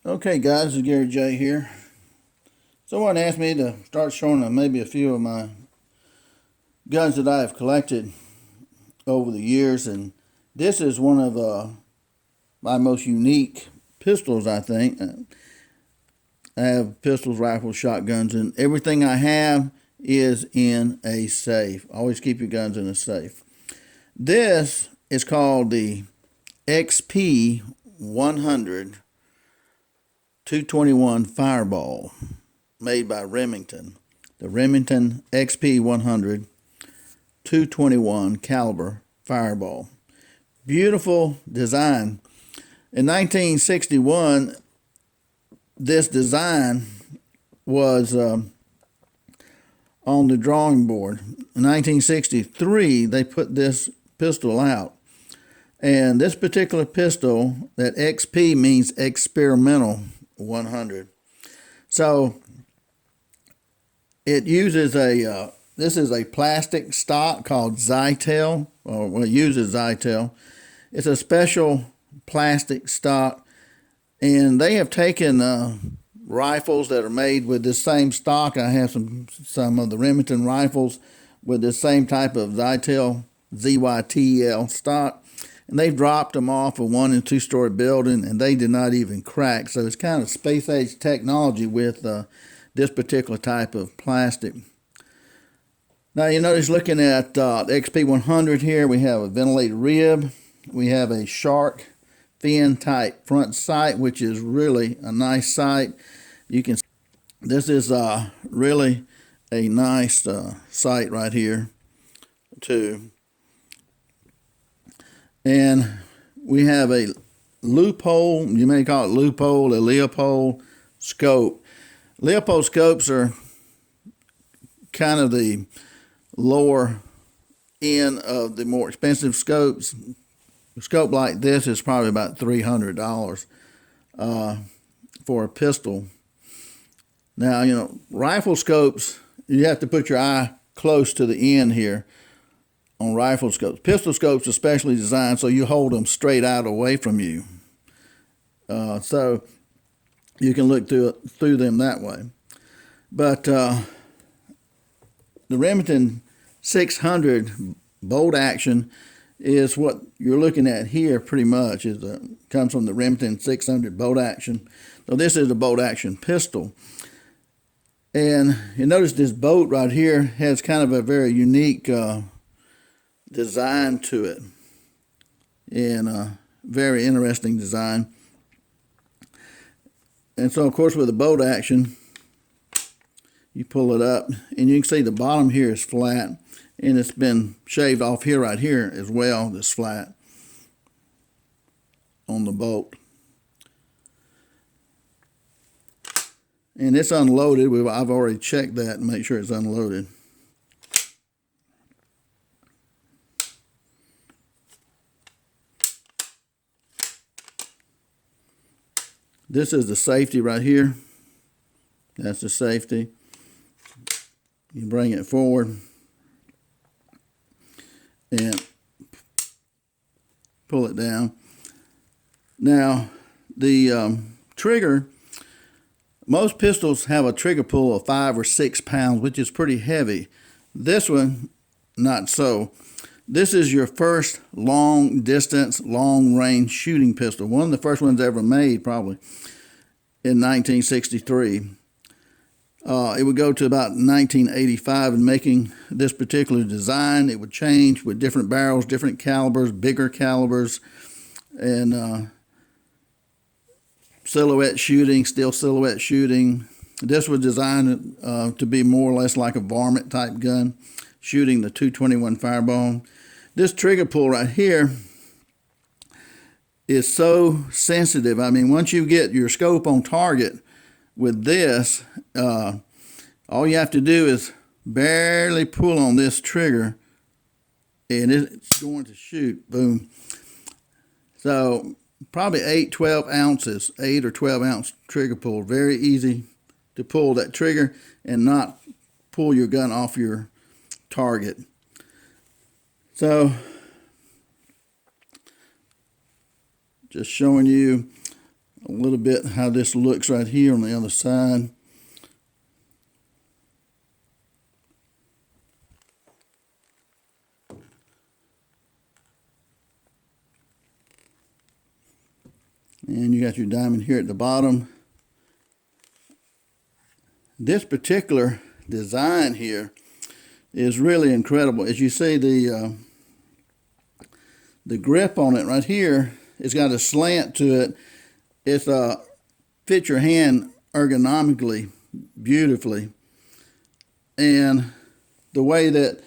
Okay guys, this is Gary J here. Someone asked me to start showing them maybe a few of my guns that I have collected over the years, and this is one of my most unique pistols, I think. I have pistols, rifles, shotguns, and everything I have is in a safe. Always keep your guns in a safe. This is called the XP-100 221 Fireball, made by Remington. The Remington XP-100 221 caliber Fireball. Beautiful design. In 1961, this design was on the drawing board. In 1963, they put this pistol out. And this particular pistol, that XP means Experimental 100. So it uses this is a plastic stock called Zytel, it uses Zytel. It's a special plastic stock, and they have taken rifles that are made with this same stock. I have some of the Remington rifles with this same type of Zytel, ZYTL stock, and they've dropped them off a 1- and 2-story building, and they did not even crack. So it's kind of space age technology with this particular type of plastic. Now you notice, looking at the XP-100 here, we have a ventilated rib, we have a shark fin type front sight, which is really a nice sight. You can, this is really a nice sight right here too. And we have a loophole, you may call it loophole, a Leopold scope. Leopold scopes are kind of the lower end of the more expensive scopes. A scope like this is probably about $300 for a pistol. Now, you know, rifle scopes, you have to put your eye close to the end here on rifle scopes. Pistol scopes are specially designed so you hold them straight out away from you. So you can look through them that way. But the Remington 600 bolt action is what you're looking at here pretty much. Comes from the Remington 600 bolt action. So this is a bolt action pistol. And you notice this bolt right here has kind of a very unique design to it, and a very interesting design. And so, of course, with the bolt action, you pull it up, and you can see the bottom here is flat, and it's been shaved off here, right here as well, this flat on the bolt. And it's unloaded. I've already checked that and make sure it's unloaded. This is the safety right here. That's the safety. You bring it forward and pull it down. Now, the trigger, most pistols have a trigger pull of 5 or 6 pounds, which is pretty heavy. This one, not so. This is your first long distance, long range shooting pistol. One of the first ones ever made, probably, in 1963. It would go to about 1985 in making this particular design. It would change with different barrels, different calibers, bigger calibers, and silhouette shooting, still silhouette shooting. This was designed to be more or less like a varmint type gun, shooting the 221 Fireball. This trigger pull right here is so sensitive. I mean, once you get your scope on target with this, all you have to do is barely pull on this trigger, and it's going to shoot. Boom. So probably 8 or 12 ounce trigger pull. Very easy to pull that trigger and not pull your gun off your target. So just showing you a little bit how this looks right here on the other side. And you got your diamond here at the bottom. This particular design here is really incredible. As you see, the grip on it right here, it's got a slant to it. It's fits your hand ergonomically beautifully. And the way that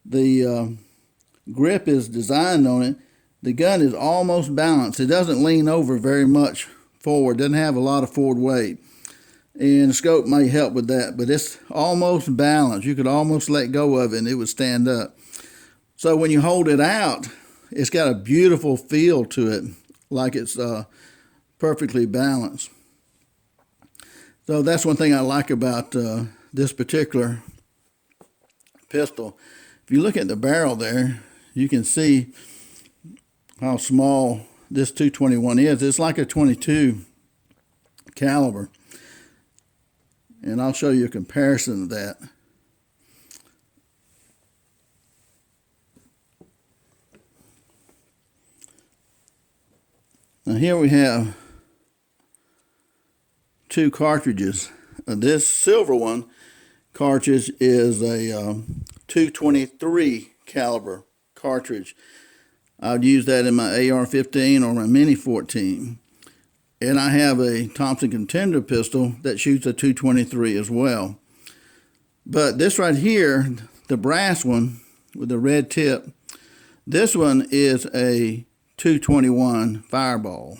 the grip is designed on it, the gun is almost balanced. It doesn't lean over very much forward. Doesn't have a lot of forward weight. And the scope may help with that, but it's almost balanced. You could almost let go of it and it would stand up. So when you hold it out, it's got a beautiful feel to it, like it's perfectly balanced. So that's one thing I like about this particular pistol. If you look at the barrel there, you can see how small this 221 is. It's like a 22 caliber. And I'll show you a comparison of that. Now here we have two cartridges. This silver one cartridge is a 223 caliber cartridge. I'd use that in my AR-15 or my Mini 14. And I have a Thompson Contender pistol that shoots a 223 as well. But this right here, the brass one with the red tip, this one is a 221 Fireball.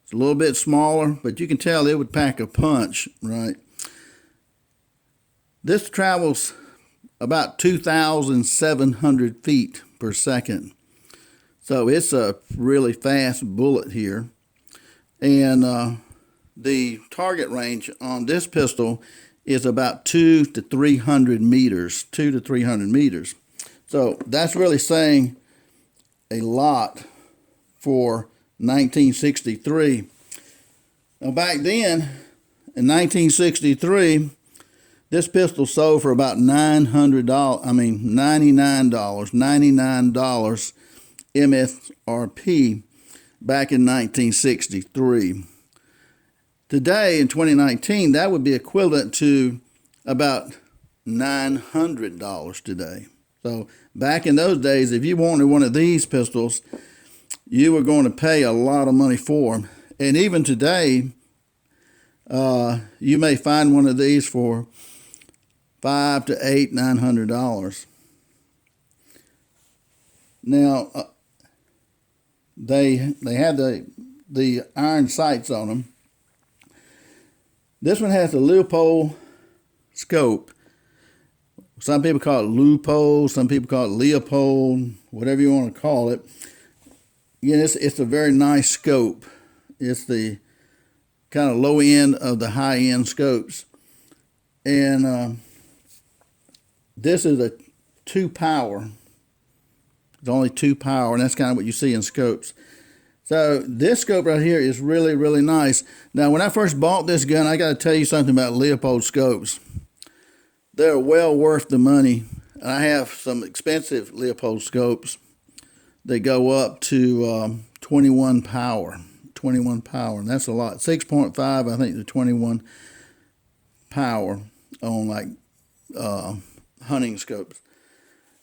It's a little bit smaller, but you can tell it would pack a punch, right? This travels about 2,700 feet per second. So it's a really fast bullet here. And the target range on this pistol is about 200 to 300 meters, 200 to 300 meters. So that's really saying a lot for 1963. Now back then, in 1963, this pistol sold for about $99 MSRP back in 1963. Today, in 2019, that would be equivalent to about $900 today. So back in those days, if you wanted one of these pistols, you were going to pay a lot of money for them. And even today, you may find one of these for $500 to $900. Now, they have the iron sights on them. This one has a Leupold scope. Some people call it Leupold, some people call it Leopold, whatever you want to call it. Again, it's a very nice scope. It's the kind of low end of the high end scopes. And this is a 2 power. It's only 2 power, and that's kind of what you see in scopes. So this scope right here is really, really nice. Now, when I first bought this gun, I got to tell you something about Leupold scopes. They're well worth the money. I have some expensive Leupold scopes. They go up to 21 power. 21 power, and that's a lot. 6.5, I think, to 21 power on like hunting scopes.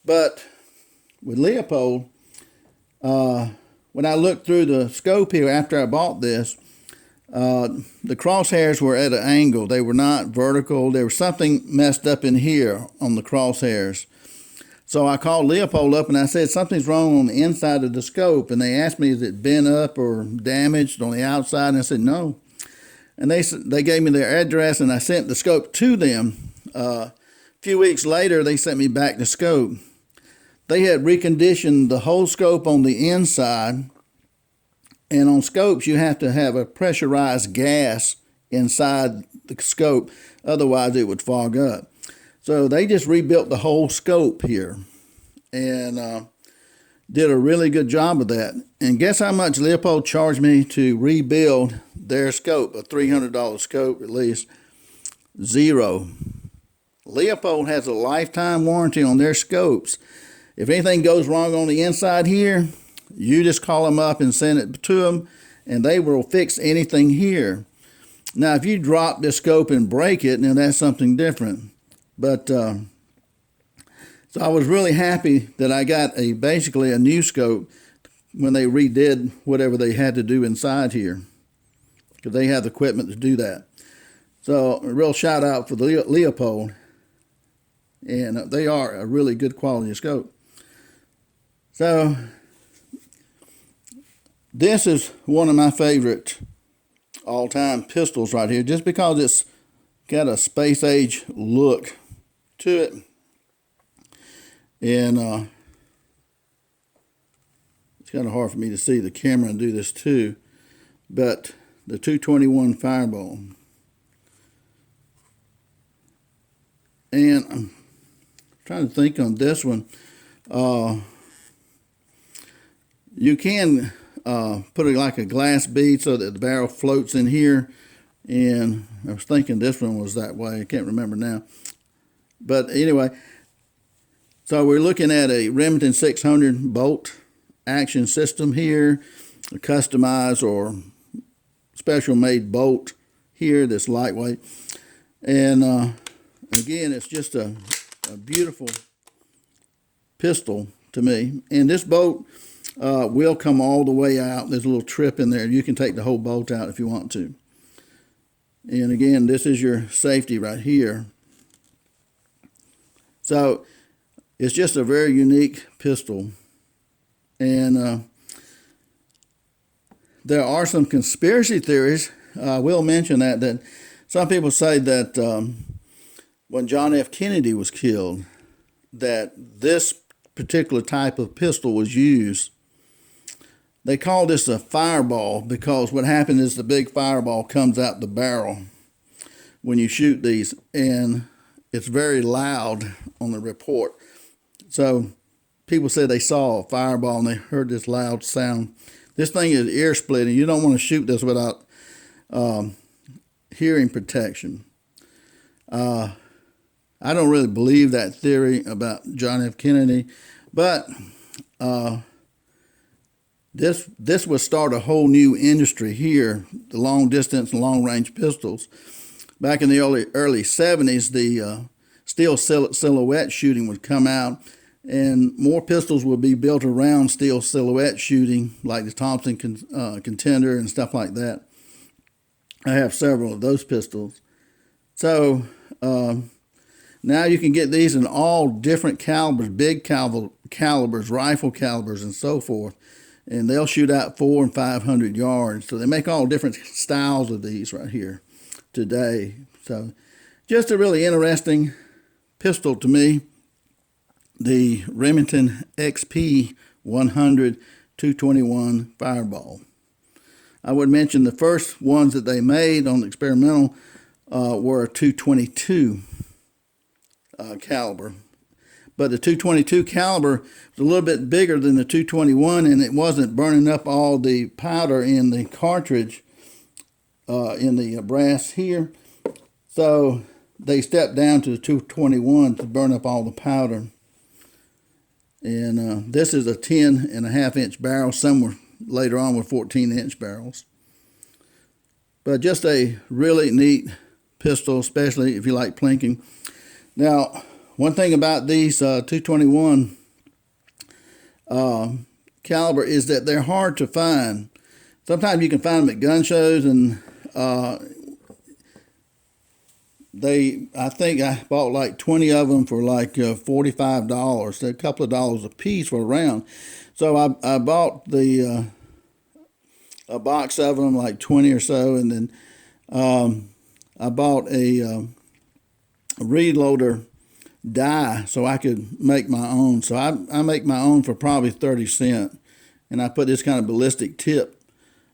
But with Leupold, when I looked through the scope here after I bought this, the crosshairs were at an angle. They were not vertical. There was something messed up in here on the crosshairs. So I called Leupold up and I said, something's wrong on the inside of the scope. And they asked me, is it bent up or damaged on the outside? And I said, no. And they gave me their address and I sent the scope to them. A few weeks later, they sent me back the scope. They had reconditioned the whole scope on the inside. And on scopes, you have to have a pressurized gas inside the scope. Otherwise, it would fog up. So they just rebuilt the whole scope here. And did a really good job of that. And guess how much Leopold charged me to rebuild their scope, a $300 scope at least? Zero. Leopold has a lifetime warranty on their scopes. If anything goes wrong on the inside here, you just call them up and send it to them, and they will fix anything here. Now, if you drop this scope and break it, now that's something different. But so I was really happy that I got basically a new scope when they redid whatever they had to do inside here, because they have the equipment to do that. So a real shout out for the Leopold, and they are a really good quality scope. So this is one of my favorite all-time pistols right here, just because it's got a space age look to it. And it's kind of hard for me to see the camera and do this too, but the 221 Fireball. And I'm trying to think on this one. You can put it like a glass bead so that the barrel floats in here. And I was thinking this one was that way. I can't remember now. But anyway, so we're looking at a Remington 600 bolt action system here, a customized or special made bolt here that's lightweight. And again, it's just a beautiful pistol to me. And this bolt will come all the way out. There's a little trip in there. You can take the whole bolt out if you want to. And again, this is your safety right here. So it's just a very unique pistol. And there are some conspiracy theories. I will mention that some people say that when John F. Kennedy was killed, that this particular type of pistol was used. They call this a fireball because what happened is the big fireball comes out the barrel when you shoot these, and it's very loud on the report. So people said they saw a fireball and they heard this loud sound. This thing is ear splitting. You don't want to shoot this without hearing protection. I don't really believe that theory about John F. Kennedy, but this would start a whole new industry here, the long distance and long range pistols. Back in the early 70s, the steel silhouette shooting would come out, and more pistols would be built around steel silhouette shooting, like the Thompson Contender and stuff like that. I have several of those pistols. So now you can get these in all different calibers, big calibers, rifle calibers, and so forth. And they'll shoot out 400 and 500 yards. So they make all different styles of these right here today. So just a really interesting pistol to me. The Remington XP-100 221 Fireball. I would mention the first ones that they made on the Experimental were a 222 caliber. But the 222 caliber was a little bit bigger than the 221, and it wasn't burning up all the powder in the cartridge in the brass here. So they stepped down to the 221 to burn up all the powder. And this is a 10.5-inch barrel. Some were later on with 14-inch barrels. But just a really neat pistol, especially if you like plinking. Now, one thing about these 221 caliber is that they're hard to find. Sometimes you can find them at gun shows, and I think I bought like 20 of them for like $45. They're a couple of dollars a piece for a round. So I bought a box of them, like 20 or so, and then I bought a reed loader die so I could make my own. So I make my own for probably 30 cents, and I put this kind of ballistic tip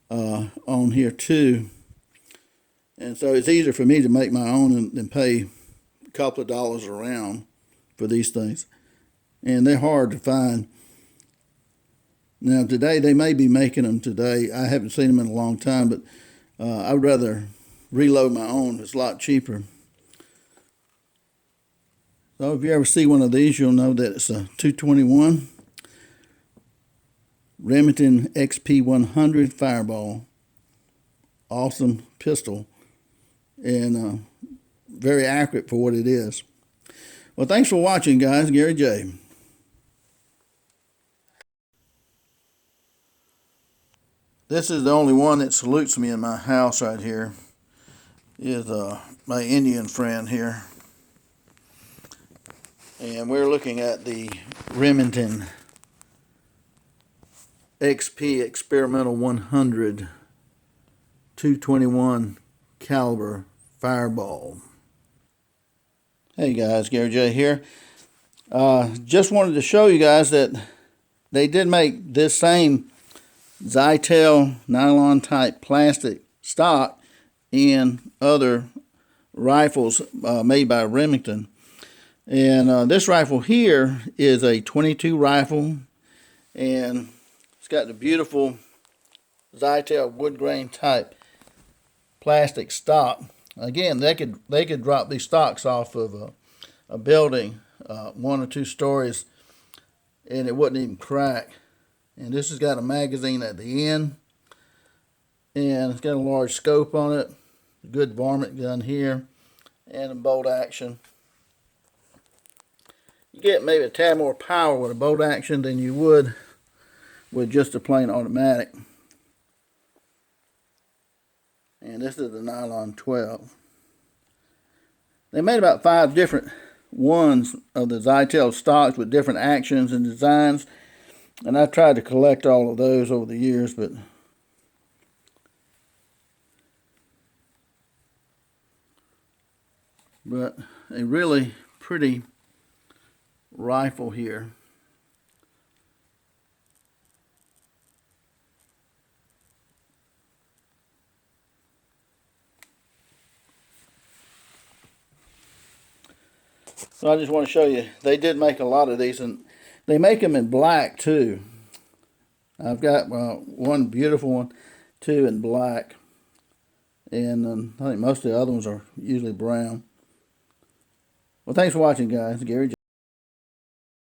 on here too. And so it's easier for me to make my own than pay a couple of dollars a round for these things. And they're hard to find. Now today they may be making them today. I haven't seen them in a long time, but I would rather reload my own. It's a lot cheaper. So if you ever see one of these, you'll know that it's a 221 Remington XP-100 Fireball. Awesome pistol, and very accurate for what it is. Well, thanks for watching, guys. Gary J. This is the only one that salutes me in my house right here. Is my Indian friend here. And we're looking at the Remington XP Experimental 100 221 caliber Fireball. Hey guys, Gary J here. Just wanted to show you guys that they did make this same Zytel nylon type plastic stock in other rifles made by Remington. And this rifle here is a 22 rifle, and it's got the beautiful Zytel wood grain type plastic stock. Again, they could drop these stocks off of a building 1 or 2 stories, and it wouldn't even crack. And this has got a magazine at the end, and it's got a large scope on it, a good varmint gun here, and a bolt action. You get maybe a tad more power with a bolt action than you would with just a plain automatic. And this is the nylon 12. They made about 5 different ones of the Zytel stocks with different actions and designs, and I tried to collect all of those over the years, but a really pretty rifle here. So I just want to show you, they did make a lot of these, and they make them in black too. I've got one beautiful one, 2 in black, and I think most of the other ones are usually brown. Well, thanks for watching, guys. Gary J.